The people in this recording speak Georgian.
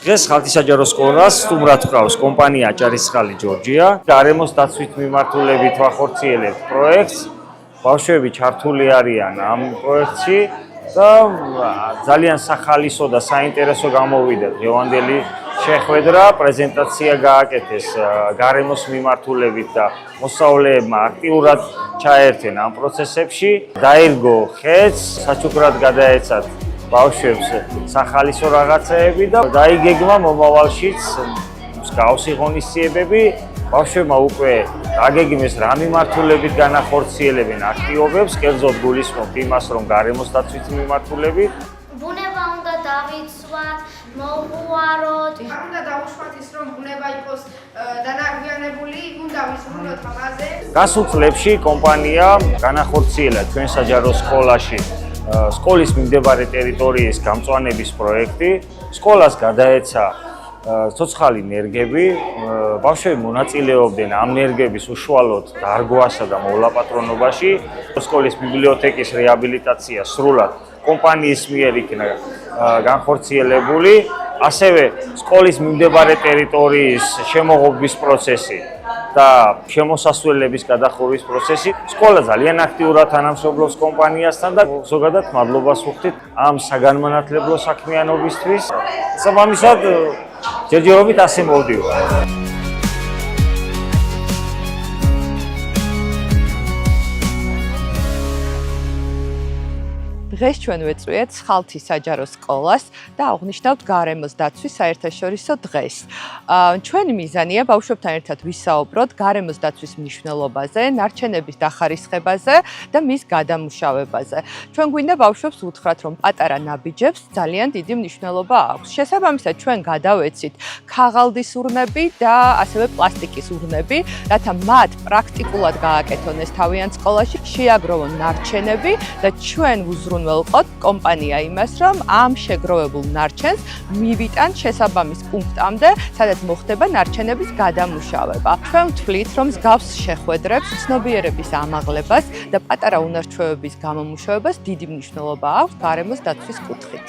დღეს ხალხისაჯარო სკოლას სტუმრად ჰყავს კომპანია ჭარისწყალი ჯორჯია. გარემოს დაცვით მიმართულებით ვახორციელებთ პროექტს. ბავშვები ჩართული არიან ამ პროექტში და ძალიან სახალისო და საინტერესო გამოვიდა დღევანდელი შეხვედრა, პრეზენტაცია გააკეთეს გარემოს მიმართულებით და მოსწავლეებმა აქტიურად ჩაერთენ ამ პროცესებში. დაირგო ხეთს, საჩუქრად გადაეცათ ბავშვებს სახალისო რაღაცეები და დაიგეგმა მომავალშიც მსგავსი ღონისძიებები. ბავშვებმა უკვე აგეგმეს რა მიმართულებით განახორციელებენ აქტივობებს, კერძოდ გულისხმობთ იმას, რომ გარემოს დაცვით მიმართულებით. ბუნება უნდა დავიცვათ, მოვუაროთ. უნდა დავუშვათ ის, რომ ბუნება იყოს დანაგვიანებული, უნდა ვიზრუნოთ ამაზე. გასულ წლებში კომპანია განახორციელა ჩვენ საჯარო სკოლაში სკოლის მიმდებარე ტერიტორიის გამწვანების პროექტი. სკოლას გადაეცა ცოცხალი ნერგები, ბავშვები მონაწილეობდნენ ამ ნერგების უშუალოდ დარგვასა და მოვლაპატრონობაში. სკოლის ბიბლიოთეკის რეაბილიტაცია სრულად კომპანიის მიერ იქნა განხორციელებული, ასევე სკოლის მიმდებარე ტერიტორიის შემოღობის პროცესი და შემოსასვლელების გადახურვის პროცესი. სკოლა ძალიან აქტიურად თანამშრომლობს კომპანიასთან და ზოგადად მადლობას ვუხდით ამ საგანმანათლებლო საქმიანობისთვის. სამამისად ჯერჯერობით ასე მოვდივარ. დღეს ჩვენ ვეწვიეთ ხალთის საჯარო სკოლას და აღვნიშნავთ გარემოს დაცვის საერთაშორისო დღეს. ჩვენი მიზანია ბავშვებთან ერთად ვისაუბროთ გარემოს დაცვის მნიშვნელობაზე, ნარჩენების დახარისხებაზე და მის გადამუშავებაზე. ჩვენ გვინდა ბავშვებს უთხრათ, რომ პატარა ნაბიჯებს ძალიან დიდი მნიშვნელობა აქვს. შესაბამისად, ჩვენ გადავეცით ქაღალდის ურნები და ასევე პლასტიკის ურნები, რათა მათ პრაქტიკულად გააკეთონ ეს თავიანთ სკოლაში, შეაგროვონ ნარჩენები და ჩვენ ვუზრუნველყოთ კომპანია იმას, რომ ამ შეგროვებულ ნარჩენს მივიტან შესაბამის პუნქტამდე, სადაც მოხდება ნარჩენების გადამუშავება. ჩვენ ვთვლით, რომ მსგავს შეხვედრებს, ცნობიერების ამაღლებას და პატარა უნარჩვევების გამომუშავებას დიდი მნიშვნელობა აქვს გარემოს დაცვის კუთხით.